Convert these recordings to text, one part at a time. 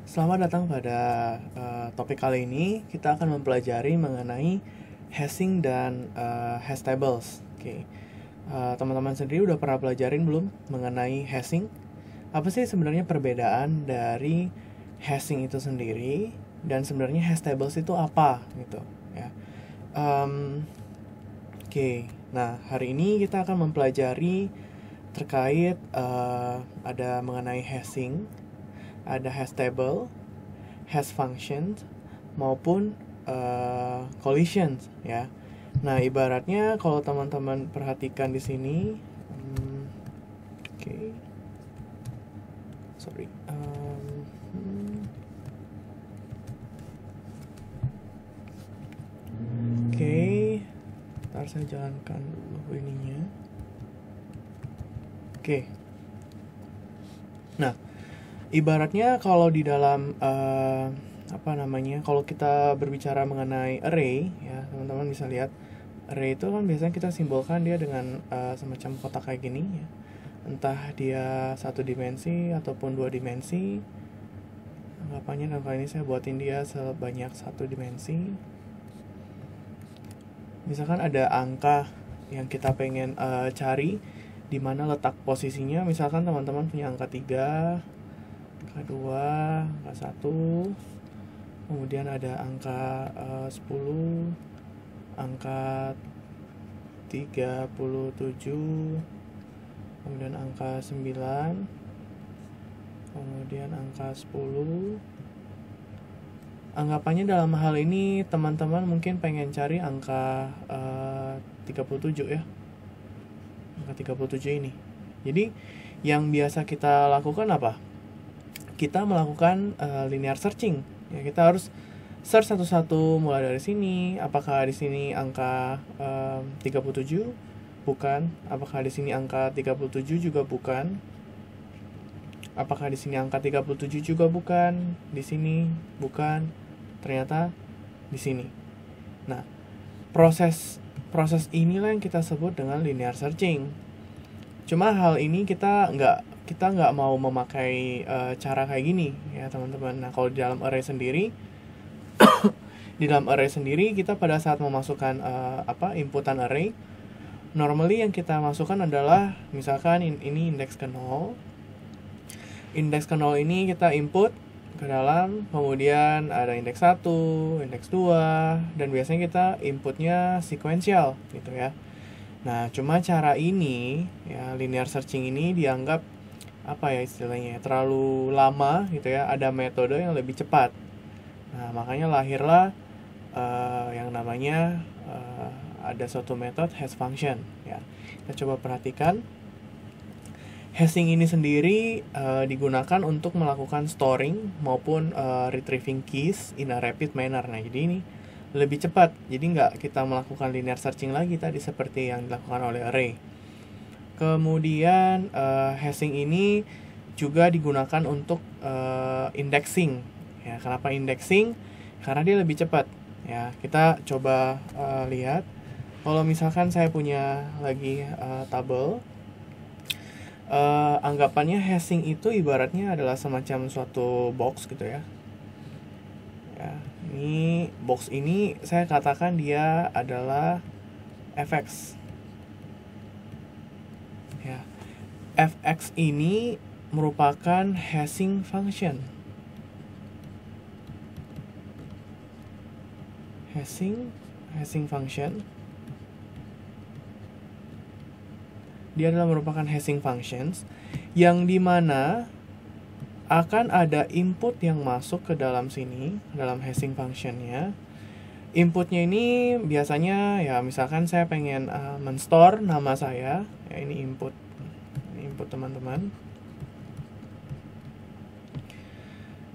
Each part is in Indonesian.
Selamat datang pada topik kali ini. Kita akan mempelajari mengenai hashing dan hash tables. Oke, teman-teman sendiri udah pernah pelajarin belum mengenai hashing? Apa sih sebenarnya perbedaan dari hashing itu sendiri dan sebenarnya hash tables itu apa gitu? Ya. Oke, nah hari ini kita akan mempelajari terkait ada mengenai hashing, ada hash table, hash functions maupun collisions ya. Nah, ibaratnya kalau teman-teman perhatikan di sini, oke, sorry, oke, ntar saya jalankan dulu ininya. Oke, nah ibaratnya kalau di dalam kalau kita berbicara mengenai array ya, teman-teman bisa lihat array itu kan biasanya kita simbolkan dia dengan semacam kotak kayak gini ya. Entah dia satu dimensi ataupun dua dimensi. Anggapannya kali ini saya buatin dia sebanyak satu dimensi. Misalkan ada angka yang kita pengen cari di mana letak posisinya. Misalkan teman-teman punya angka 3, angka 2, angka 1, kemudian ada angka 10, angka 37, kemudian angka 9, kemudian angka 10. Anggapannya dalam hal ini teman-teman mungkin pengen cari angka 37 ya, angka 37 ini. Jadi yang biasa kita lakukan apa? Kita melakukan linear searching ya, kita harus search satu-satu mulai dari sini. Apakah di sini angka 37? Bukan. Apakah di sini angka 37 juga bukan? Apakah di sini angka 37 juga bukan? Di sini bukan. Ternyata di sini. Nah, proses inilah yang kita sebut dengan linear searching. Cuma hal ini kita nggak mau memakai cara kayak gini ya teman-teman. Nah, kalau di dalam array sendiri kita pada saat memasukkan inputan array, normally yang kita masukkan adalah misalkan ini indeks ke 0. Indeks ke 0 ini kita input ke dalam, kemudian ada indeks 1, indeks 2, dan biasanya kita inputnya sequential gitu ya. Nah, cuma cara ini ya, linear searching ini dianggap istilahnya terlalu lama gitu ya. Ada metode yang lebih cepat. Nah, makanya lahirlah yang namanya ada suatu metode hash function ya. Kita coba perhatikan. Hashing ini sendiri digunakan untuk melakukan storing maupun retrieving keys in a rapid manner. Nah, jadi ini lebih cepat. Jadi nggak kita melakukan linear searching lagi tadi seperti yang dilakukan oleh array. Kemudian hashing ini juga digunakan untuk indexing. Ya, kenapa indexing? Karena dia lebih cepat. Ya, kita coba lihat. Kalau misalkan saya punya lagi tabel. Anggapannya hashing itu ibaratnya adalah semacam suatu box gitu ya. Ya, ini box ini saya katakan dia adalah fx. Ya, fx ini merupakan hashing function. Hashing function. Dia adalah merupakan hashing functions yang dimana akan ada input yang masuk ke dalam sini, dalam hashing functionnya. Inputnya ini biasanya ya misalkan saya pengen men-store nama saya, ya ini input teman-teman.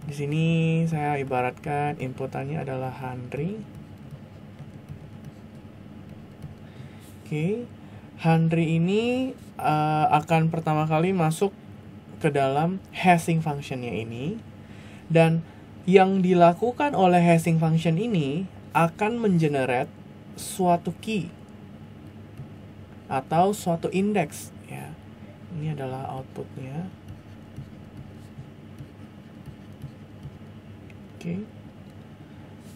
Di sini saya ibaratkan inputannya adalah Handry. Oke. Handry ini akan pertama kali masuk ke dalam hashing functionnya ini, dan yang dilakukan oleh hashing function ini akan mengenerate suatu key atau suatu indeks ya. Ini adalah outputnya. Oke.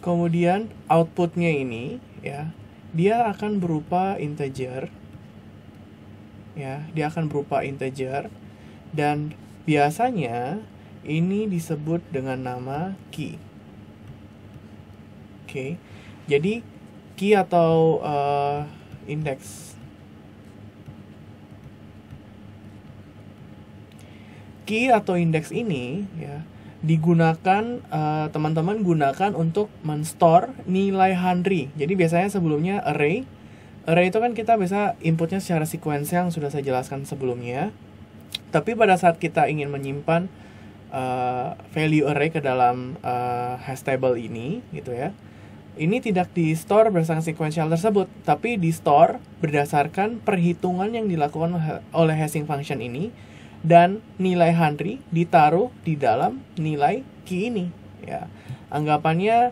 Kemudian outputnya ini ya, dia akan berupa integer. Ya, dia akan berupa integer dan biasanya ini disebut dengan nama key. Oke. Jadi key atau index. Key atau index ini ya digunakan, teman-teman gunakan untuk men-store nilai Henry. Jadi biasanya sebelumnya array itu kan kita bisa inputnya secara sekuensial yang sudah saya jelaskan sebelumnya. Tapi pada saat kita ingin menyimpan value array ke dalam hash table ini gitu ya, ini tidak di store berdasarkan sekuensial tersebut, tapi di store berdasarkan perhitungan yang dilakukan oleh hashing function ini, dan nilai Henry ditaruh di dalam nilai key ini ya. Anggapannya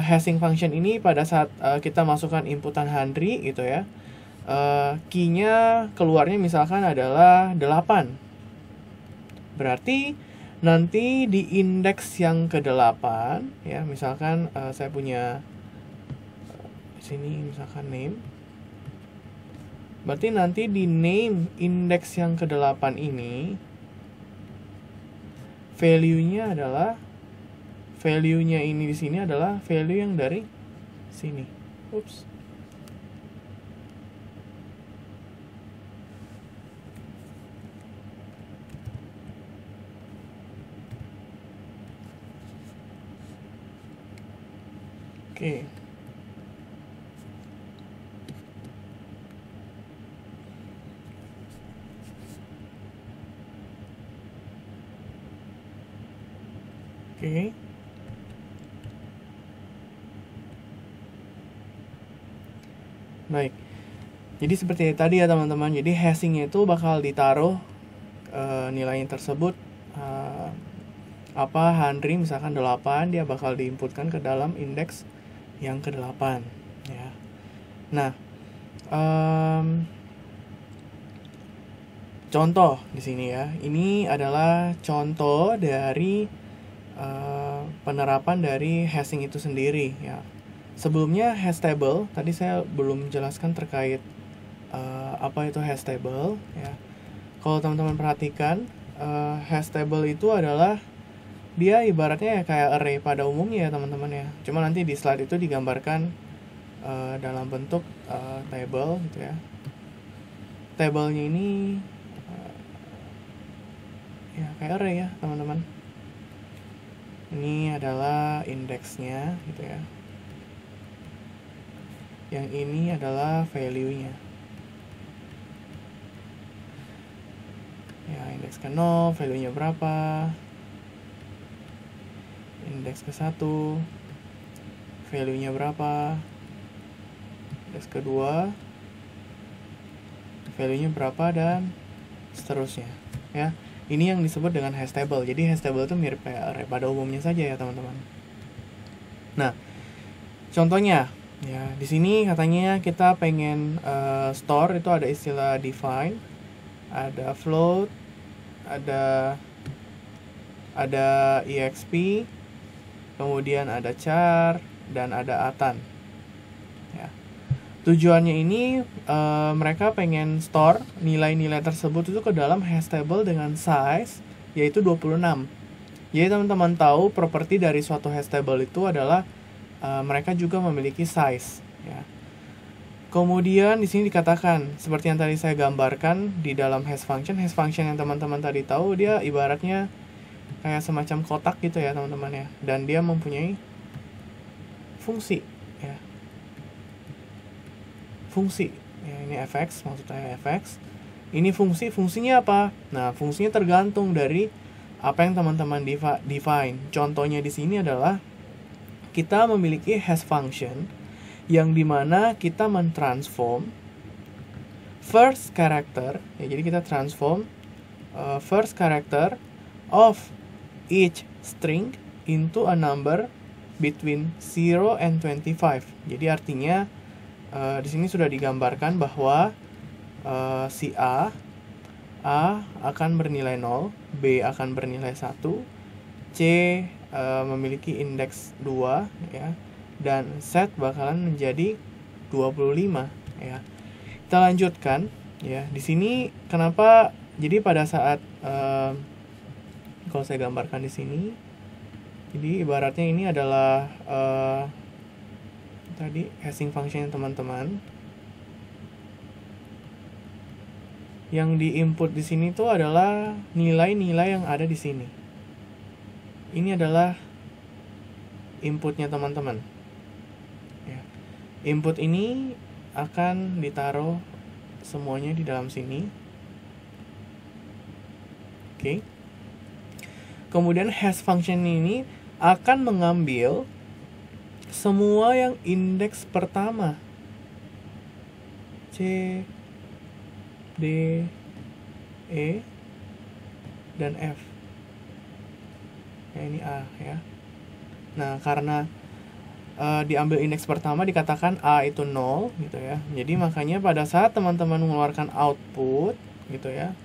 hashing function ini pada saat kita masukkan inputan Henry gitu ya, key-nya keluarnya misalkan adalah 8. Berarti nanti di indeks yang ke-8 ya, misalkan saya punya sini misalkan name. Berarti nanti di name indeks yang ke-8 ini value-nya ini di sini adalah value yang dari sini. Oops. Oke. Oke. Baik. Jadi seperti tadi ya teman-teman. Jadi hashing-nya itu bakal ditaruh nilainya tersebut Henry misalkan 8, dia bakal diinputkan ke dalam indeks yang ke-8 ya. Nah, contoh di sini ya. Ini adalah contoh dari penerapan dari hashing itu sendiri ya. Sebelumnya hash table tadi saya belum jelaskan terkait apa itu hash table ya. Kalau teman-teman perhatikan, hash table itu adalah dia ibaratnya ya kayak array pada umumnya ya teman-teman ya. Cuma nanti di slide itu digambarkan dalam bentuk table gitu ya. Tablenya ini ya kayak array ya teman-teman. Ini adalah indeksnya gitu ya. Yang ini adalah value-nya. Ya, indeks ke-0, value-nya berapa? Indeks ke-1, value-nya berapa? Indeks ke-2, value-nya berapa, dan seterusnya ya. Ini yang disebut dengan hash table. Jadi hash table itu mirip kayak array pada umumnya saja ya teman-teman. Nah, contohnya ya di sini katanya kita pengen store, itu ada istilah define, ada float, ada exp, kemudian ada char, dan ada atan. Ya. Tujuannya ini mereka pengen store nilai-nilai tersebut itu ke dalam hash table dengan size yaitu 26. Jadi teman-teman tahu properti dari suatu hash table itu adalah mereka juga memiliki size ya. Kemudian di sini dikatakan seperti yang tadi saya gambarkan di dalam hash function yang teman-teman tadi tahu, dia ibaratnya kayak semacam kotak gitu ya teman-teman ya, dan dia mempunyai fungsi ya. Fungsi ya, ini fx, maksud saya fx. Ini fungsinya apa? Nah, fungsinya tergantung dari apa yang teman-teman define. Contohnya di sini adalah kita memiliki hash function yang dimana kita mentransform first character ya, jadi kita transform first character of each string into a number between 0 and 25. Jadi artinya di sini sudah digambarkan bahwa si A akan bernilai 0, B akan bernilai 1, C memiliki indeks 2 ya, dan Z bakalan menjadi 25 ya. Kita lanjutkan ya. Di sini kenapa, jadi pada saat kalau saya gambarkan di sini, jadi ibaratnya ini adalah tadi hashing function teman-teman. Yang diinput di sini tuh adalah nilai-nilai yang ada di sini. Ini adalah inputnya teman-teman. Ya. Input ini akan ditaruh semuanya di dalam sini. Oke. Kemudian hash function ini akan mengambil semua yang indeks pertama. C, D, E, dan F. Ya, ini A ya. Nah, karena diambil indeks pertama dikatakan A itu 0 gitu ya. Jadi makanya pada saat teman-teman mengeluarkan output gitu ya,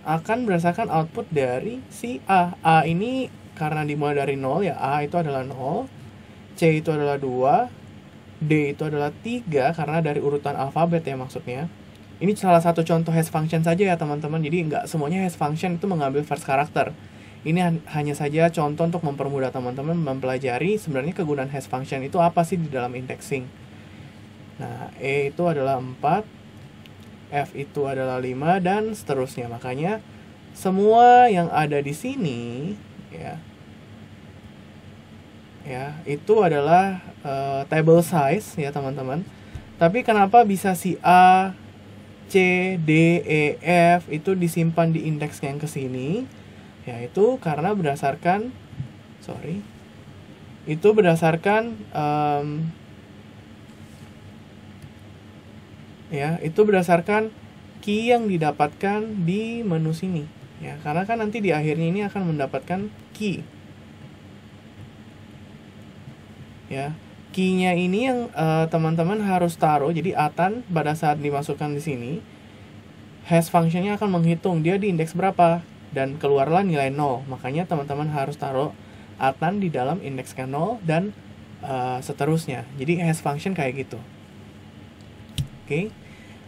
akan berdasarkan output dari si A. A ini karena dimulai dari 0 ya, A itu adalah 0, C itu adalah 2, D itu adalah 3 karena dari urutan alfabet ya maksudnya. Ini salah satu contoh hash function saja ya teman-teman. Jadi nggak semuanya hash function itu mengambil first character. Ini hanya saja contoh untuk mempermudah teman-teman mempelajari sebenarnya kegunaan hash function itu apa sih di dalam indexing. Nah, E itu adalah 4, F itu adalah 5, dan seterusnya. Makanya semua yang ada di sini ya itu adalah table size ya teman-teman. Tapi kenapa bisa si A, C, D, E, F itu disimpan di indeks yang kesini? Yaitu karena berdasarkan itu berdasarkan key yang didapatkan di menu sini ya, karena kan nanti di akhirnya ini akan mendapatkan key ya. Key-nya ini yang teman-teman harus taruh. Jadi atan pada saat dimasukkan di sini, hash function-nya akan menghitung dia di indeks berapa dan keluarlah nilai 0. Makanya teman-teman harus taruh atan di dalam indeks ke 0 dan seterusnya. Jadi hash function kayak gitu. Oke.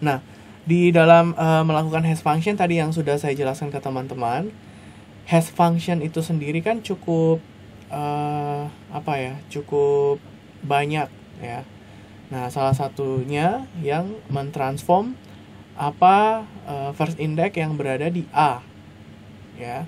Nah, di dalam melakukan hash function tadi yang sudah saya jelaskan ke teman-teman, hash function itu sendiri kan cukup cukup banyak ya. Nah, salah satunya yang mentransform first index yang berada di A ya.